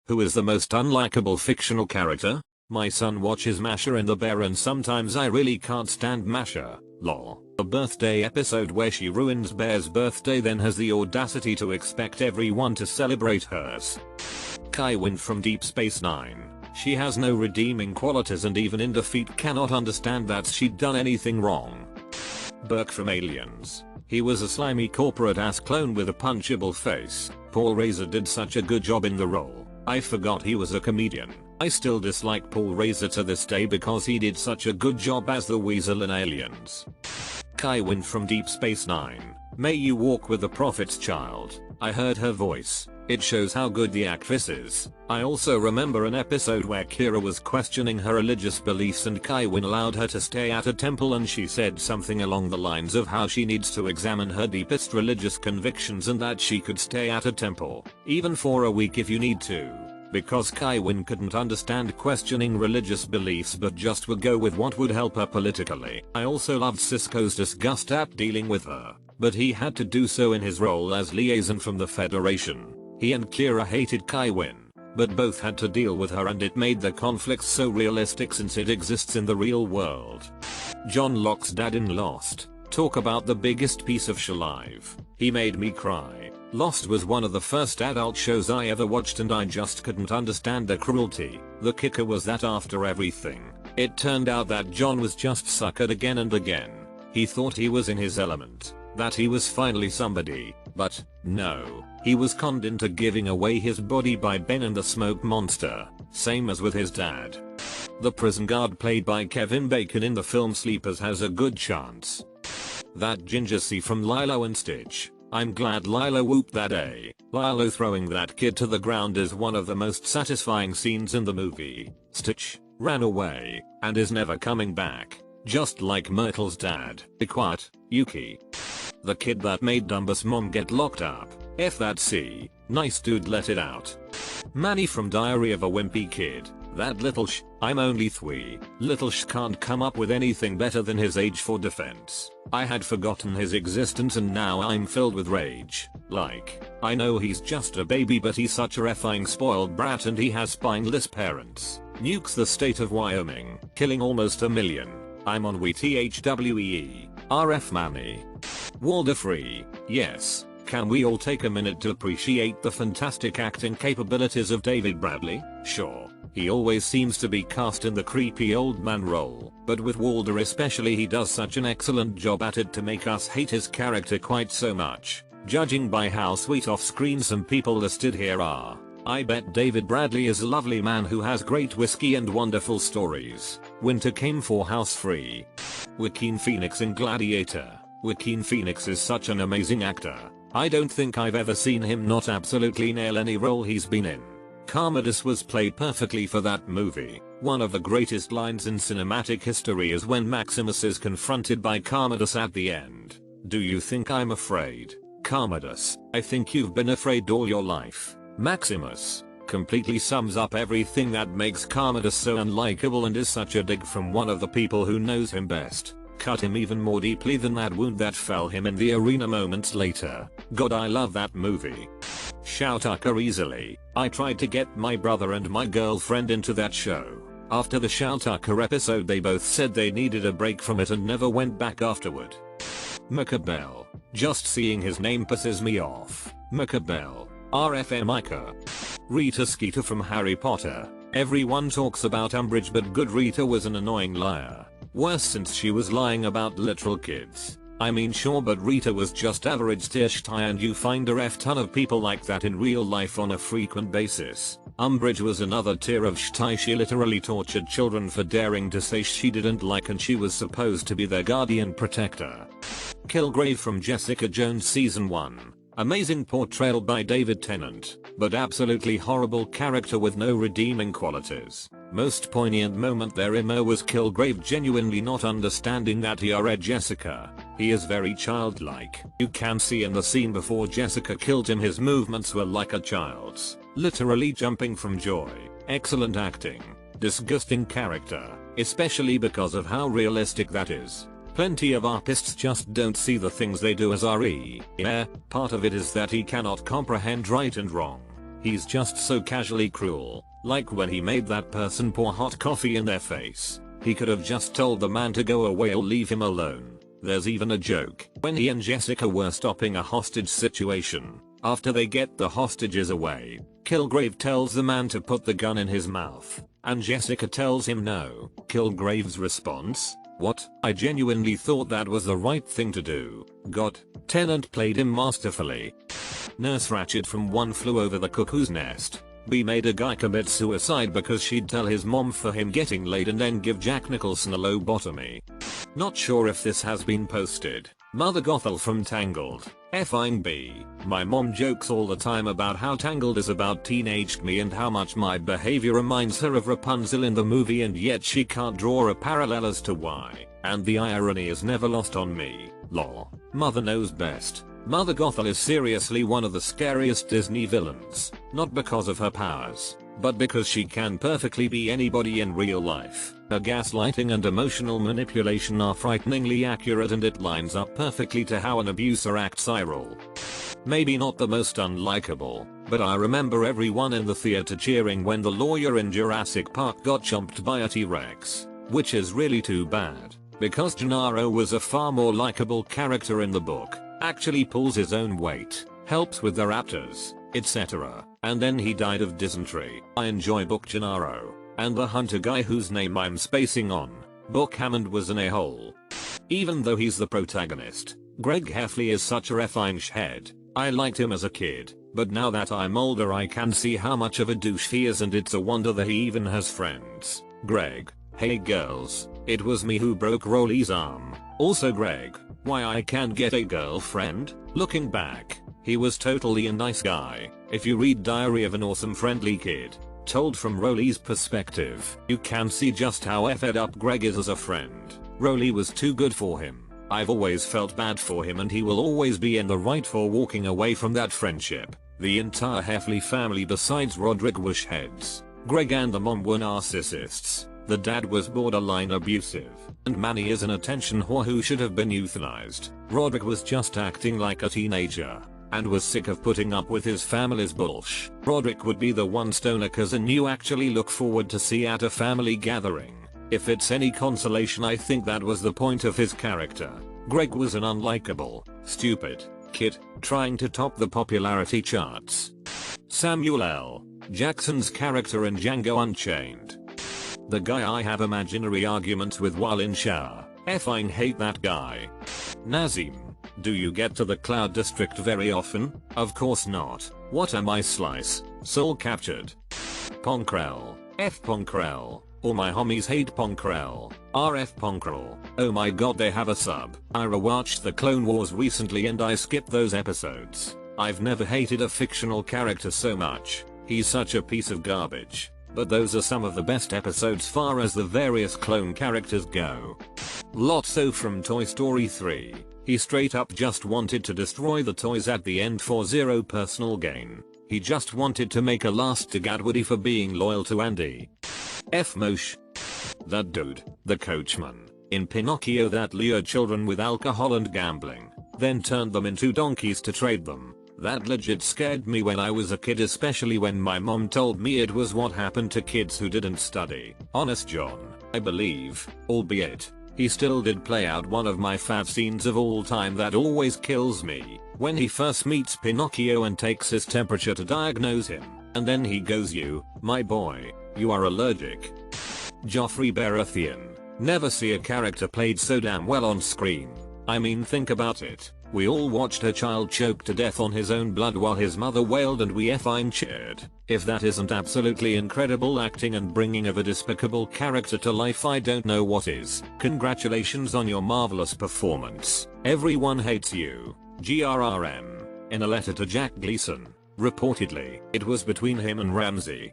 Who is the most unlikable fictional character? My son watches Masha and the Bear and sometimes I really can't stand Masha, lol. A birthday episode where she ruins Bear's birthday then has the audacity to expect everyone to celebrate hers. Kaiwin from Deep Space Nine. She has no redeeming qualities and even in defeat cannot understand that she'd done anything wrong. Burke from Aliens. He was a slimy corporate ass clone with a punchable face. Paul Reiser did such a good job in the role. I forgot he was a comedian. I still dislike Paul Reiser to this day because he did such a good job as the Weasel in Aliens. Kaiwin from Deep Space Nine. May you walk with the Prophet's child. I heard her voice. It shows how good the actress is. I also remember an episode where Kira was questioning her religious beliefs and Kaiwin allowed her to stay at a temple and she said something along the lines of how she needs to examine her deepest religious convictions and that she could stay at a temple, even for a week if you need to. Because Kaiwin couldn't understand questioning religious beliefs but just would go with what would help her politically. I also loved Sisko's disgust at dealing with her, but he had to do so in his role as liaison from the Federation. He and Kira hated Kaiwin, but both had to deal with her and it made the conflict so realistic since it exists in the real world. John Locke's dad in Lost. Talk about the biggest piece of shit alive. He made me cry. Lost was one of the first adult shows I ever watched and I just couldn't understand the cruelty. The kicker was that after everything, it turned out that John was just suckered again and again. He thought he was in his element, that he was finally somebody, but no, he was conned into giving away his body by Ben and the Smoke Monster, same as with his dad. The prison guard played by Kevin Bacon in the film Sleepers has a good chance. That Ginger C from Lilo and Stitch. I'm glad Lilo whooped that day. Lilo throwing that kid to the ground is one of the most satisfying scenes in the movie. Stitch ran away and is never coming back, just like Myrtle's dad. Be quiet, Yuki. The kid that made Dumba's mom get locked up. F that C. Nice dude let it out. Manny from Diary of a Wimpy Kid. That little I'm only 3. Little can't come up with anything better than his age for defense. I had forgotten his existence and now I'm filled with rage. Like, I know he's just a baby but he's such a effing spoiled brat and he has spineless parents. Nukes the state of Wyoming, killing almost 1 million. I'm on WETHWEE. RF Manny. Walder Free. Yes. Can we all take a minute to appreciate the fantastic acting capabilities of David Bradley? Sure. He always seems to be cast in the creepy old man role, but with Walder especially he does such an excellent job at it to make us hate his character quite so much. Judging by how sweet off screen some people listed here are. I bet David Bradley is a lovely man who has great whiskey and wonderful stories. Winter came for House Free. Joaquin Phoenix in Gladiator. Joaquin Phoenix is such an amazing actor. I don't think I've ever seen him not absolutely nail any role he's been in. Commodus was played perfectly for that movie. One of the greatest lines in cinematic history is when Maximus is confronted by Commodus at the end. Do you think I'm afraid? Commodus, I think you've been afraid all your life. Maximus completely sums up everything that makes Commodus so unlikable and is such a dig from one of the people who knows him best. Cut him even more deeply than that wound that fell him in the arena moments later. God, I love that movie. Shout Tucker easily. I tried to get my brother and my girlfriend into that show. After the Shout Tucker episode they both said they needed a break from it and never went back afterward. Macabell. Just seeing his name pisses me off. Macabell. RFM Micah. Rita Skeeter from Harry Potter. Everyone talks about Umbridge but good Rita was an annoying liar. Worse since she was lying about literal kids. I mean sure but Rita was just average tier shtai and you find a ton of people like that in real life on a frequent basis. Umbridge was another tier of shtai. She literally tortured children for daring to say she didn't like and she was supposed to be their guardian protector. Kilgrave from Jessica Jones season 1. Amazing portrayal by David Tennant, but absolutely horrible character with no redeeming qualities. Most poignant moment therein was Kilgrave genuinely not understanding that he are Jessica. He is very childlike. You can see in the scene before Jessica killed him his movements were like a child's, literally jumping from joy. Excellent acting. Disgusting character, especially because of how realistic that is. Plenty of artists just don't see the things they do as RE. Yeah, part of it is that he cannot comprehend right and wrong. He's just so casually cruel, like when he made that person pour hot coffee in their face. He could have just told the man to go away or leave him alone. There's even a joke when he and Jessica were stopping a hostage situation. After they get the hostages away, Kilgrave tells the man to put the gun in his mouth, and Jessica tells him no. Kilgrave's response: "What? I genuinely thought that was the right thing to do." God, Tennant played him masterfully. Nurse Ratched from One Flew Over the Cuckoo's Nest. We made a guy commit suicide because she'd tell his mom for him getting laid and then give Jack Nicholson a lobotomy. Not sure if this has been posted. Mother Gothel from Tangled. Fing B. My mom jokes all the time about how Tangled is about teenaged me and how much my behavior reminds her of Rapunzel in the movie, and yet she can't draw a parallel as to why. And the irony is never lost on me. Lol. Mother knows best. Mother Gothel is seriously one of the scariest Disney villains, not because of her powers, but because she can perfectly be anybody in real life. Her gaslighting and emotional manipulation are frighteningly accurate, and it lines up perfectly to how an abuser acts. I roll. Maybe not the most unlikable, but I remember everyone in the theater cheering when the lawyer in Jurassic Park got chomped by a T-Rex, which is really too bad, because Gennaro was a far more likable character in the book. Actually pulls his own weight, helps with the raptors, etc. And then he died of dysentery. I enjoy Book Gennaro, and the hunter guy whose name I'm spacing on. Book Hammond was an a-hole. Even though he's the protagonist, Greg Heffley is such a effing head. I liked him as a kid, but now that I'm older I can see how much of a douche he is, and it's a wonder that he even has friends. Greg. Hey girls, it was me who broke Rolly's arm. Also Greg, why I can't get a girlfriend? Looking back, he was totally a nice guy. If you read Diary of an Awesome Friendly Kid, told from Rolly's perspective, you can see just how effed up Greg is as a friend. Rolly was too good for him. I've always felt bad for him, and he will always be in the right for walking away from that friendship. The entire Heffley family besides Roderick were heads. Greg and the mom were narcissists. The dad was borderline abusive, and Manny is an attention whore who should have been euthanized. Roderick was just acting like a teenager, and was sick of putting up with his family's bullshit. Roderick would be the one stoner cousin you actually look forward to see at a family gathering. If it's any consolation, I think that was the point of his character. Greg was an unlikable, stupid kid, trying to top the popularity charts. Samuel L. Jackson's character in Django Unchained. The guy I have imaginary arguments with while in shower. Effing hate that guy. Nazim. Do you get to the Cloud District very often? Of course not. What am I, Slice? Soul captured. Ponkrell. F Ponkrell. All my homies hate Ponkrell. RF Ponkrell. Oh my god, they have a sub. I rewatched the Clone Wars recently and I skipped those episodes. I've never hated a fictional character so much. He's such a piece of garbage. But those are some of the best episodes far as the various clone characters go. Lotso from Toy Story 3. He straight up just wanted to destroy the toys at the end for zero personal gain. He just wanted to make a last dig at Woody for being loyal to Andy. F Mosh. That dude, the coachman, in Pinocchio that lured children with alcohol and gambling, then turned them into donkeys to trade them. That legit scared me when I was a kid, especially when my mom told me it was what happened to kids who didn't study. Honest John, I believe, albeit, he still did play out one of my fav scenes of all time that always kills me, when he first meets Pinocchio and takes his temperature to diagnose him, and then he goes, "You, my boy, you are allergic." Joffrey Baratheon. Never see a character played so damn well on screen. I mean, think about it. We all watched a child choke to death on his own blood while his mother wailed and we effing cheered. If that isn't absolutely incredible acting and bringing of a despicable character to life, I don't know what is. Congratulations on your marvelous performance. Everyone hates you. GRRM. In a letter to Jack Gleason. Reportedly, it was between him and Ramsay.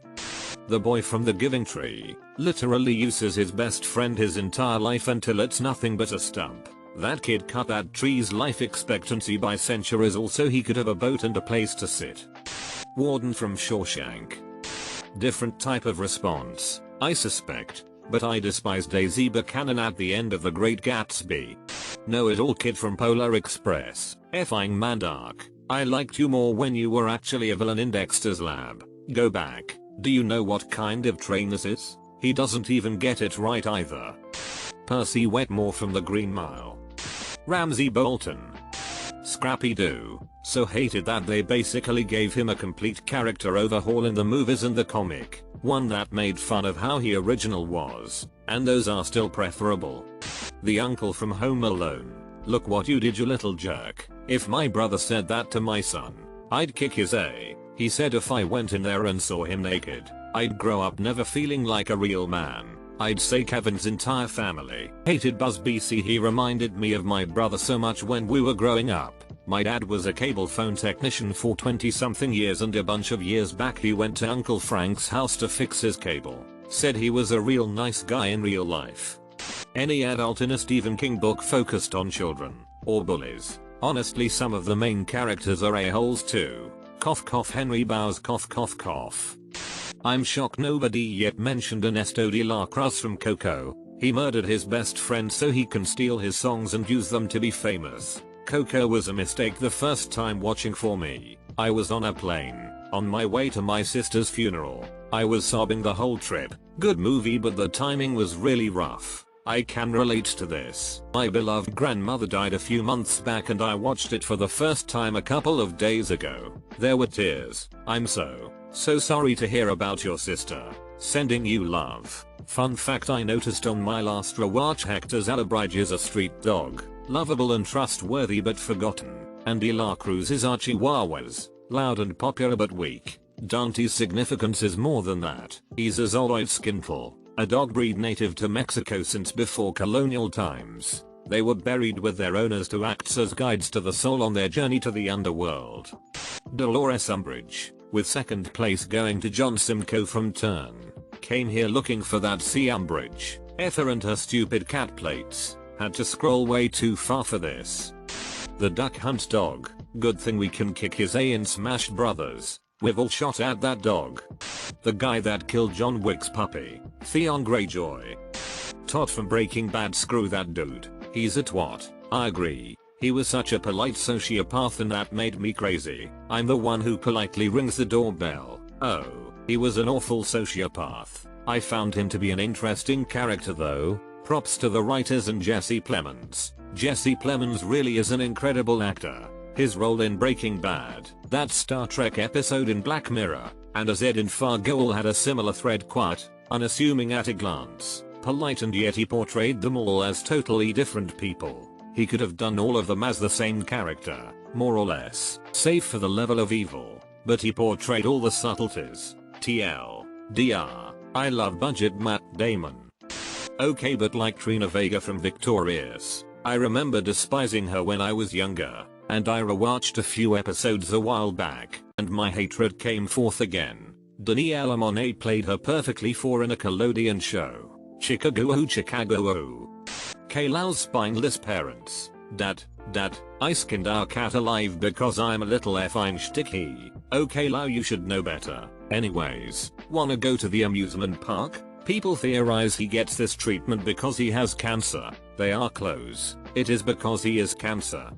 The boy from the Giving Tree literally uses his best friend his entire life until it's nothing but a stump. That kid cut that tree's life expectancy by centuries, also he could have a boat and a place to sit. Warden from Shawshank. Different type of response, I suspect, but I despise Daisy Buchanan at the end of The Great Gatsby. Know-it-all kid from Polar Express. Effing Mandark. I liked you more when you were actually a villain in Dexter's lab. Go back. Do you know what kind of train this is? He doesn't even get it right either. Percy Wetmore from the Green Mile. Ramsay Bolton. Scrappy-Doo. So hated that they basically gave him a complete character overhaul in the movies and the comic. One that made fun of how he original was. And those are still preferable. The uncle from Home Alone. Look what you did, you little jerk. If my brother said that to my son, I'd kick his A. He said if I went in there and saw him naked, I'd grow up never feeling like a real man. I'd say Kevin's entire family hated Buzz BC. He reminded me of my brother so much when we were growing up. My dad was a cable phone technician for 20 something years, and a bunch of years back he went to Uncle Frank's house to fix his cable. Said he was a real nice guy in real life. Any adult in a Stephen King book focused on children or bullies. Honestly, some of the main characters are a-holes too. Cough cough Henry Bowers cough cough cough. I'm shocked nobody yet mentioned Ernesto de la Cruz from Coco. He murdered his best friend so he can steal his songs and use them to be famous. Coco was a mistake the first time watching for me. I was on a plane, on my way to my sister's funeral. I was sobbing the whole trip. Good movie, but the timing was really rough. I can relate to this. My beloved grandmother died a few months back and I watched it for the first time a couple of days ago. There were tears. I'm so sorry to hear about your sister. Sending you love. Fun fact I noticed on my last rewatch, Hector Zalabridge is a street dog. Lovable and trustworthy but forgotten. And De La Cruz's are chihuahuas. Loud and popular but weak. Dante's significance is more than that. He's a Zoloid Skinful. A dog breed native to Mexico since before colonial times. They were buried with their owners to act as guides to the soul on their journey to the underworld. Dolores Umbridge, with second place going to John Simcoe from Turn. Came here looking for that C. Umbridge. Ether and her stupid cat plates. Had to scroll way too far for this. The Duck Hunt dog. Good thing we can kick his A in Smash Brothers. We've all shot at that dog. The guy that killed John Wick's puppy. Theon Greyjoy. Todd from Breaking Bad, screw that dude. He's a twat. I agree. He was such a polite sociopath and that made me crazy. I'm the one who politely rings the doorbell. Oh, he was an awful sociopath. I found him to be an interesting character though. Props to the writers and Jesse Plemons. Jesse Plemons really is an incredible actor. His role in Breaking Bad, that Star Trek episode in Black Mirror, and as Ed in Fargo all had a similar thread. Quiet, unassuming at a glance, polite, and yet he portrayed them all as totally different people. He could have done all of them as the same character, more or less, save for the level of evil, but he portrayed all the subtleties. TLDR, I love budget Matt Damon. Okay, but like Trina Vega from Victorious, I remember despising her when I was younger. And I rewatched a few episodes a while back, and my hatred came forth again. Danielle Monet played her perfectly for a Nickelodeon show. Chicago Chicago. Kaylau's spineless parents. Dad, I skinned our cat alive because I'm a little effing sticky. Okay Lau, you should know better. Anyways, wanna go to the amusement park? People theorize he gets this treatment because he has cancer. They are close. It is because he is cancer.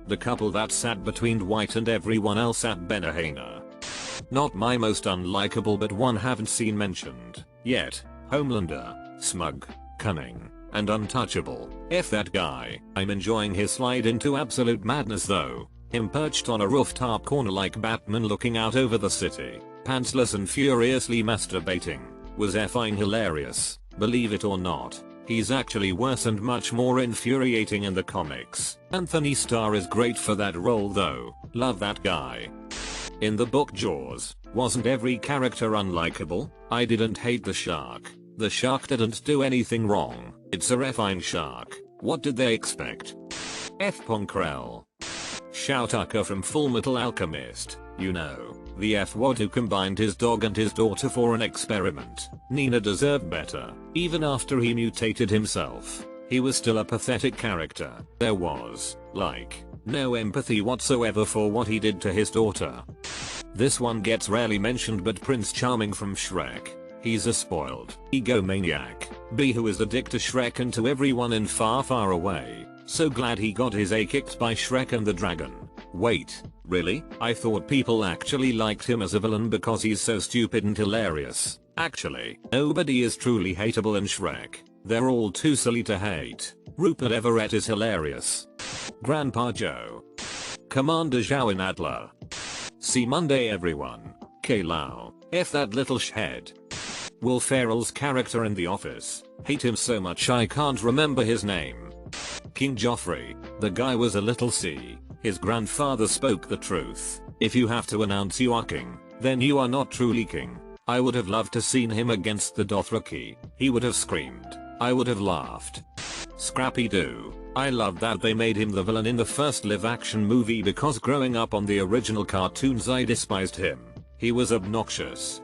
The couple that sat between Dwight and everyone else at Benahana. Not my most unlikable, but one haven't seen mentioned yet. Homelander, smug, cunning, and untouchable. F that guy. I'm enjoying his slide into absolute madness though. Him perched on a rooftop corner like Batman looking out over the city, pantsless and furiously masturbating, was effing hilarious. Believe it or not, he's actually worse and much more infuriating in the comics. Anthony Starr is great for that role though. Love that guy. In the book Jaws, wasn't every character unlikable? I didn't hate the shark. The shark didn't do anything wrong. It's a refine shark. What did they expect? F. Ponkrell. Shoutaka from Fullmetal Alchemist. You know, the F-word who combined his dog and his daughter for an experiment. Nina deserved better. Even after he mutated himself, he was still a pathetic character. There was, like, no empathy whatsoever for what he did to his daughter. This one gets rarely mentioned, but Prince Charming from Shrek. He's a spoiled egomaniac bee who is addicted to Shrek and to everyone in Far Far Away. So glad he got his A kicked by Shrek and the dragon. Wait, Really? I thought people actually liked him as a villain because he's so stupid and hilarious. Actually, nobody is truly hateable in Shrek. They're all too silly to hate. Rupert Everett is hilarious. Grandpa Joe. Commander Zhao in Adler. See Monday everyone. K-Lao. F that little shed. Will Ferrell's character in The Office. Hate him so much I can't remember his name. King Joffrey. The guy was a little C. His grandfather spoke the truth. If you have to announce you are king, then you are not truly king. I would have loved to seen him against the Dothraki. He would have screamed. I would have laughed. Scrappy Doo. I love that they made him the villain in the first live-action movie because growing up on the original cartoons I despised him. He was obnoxious.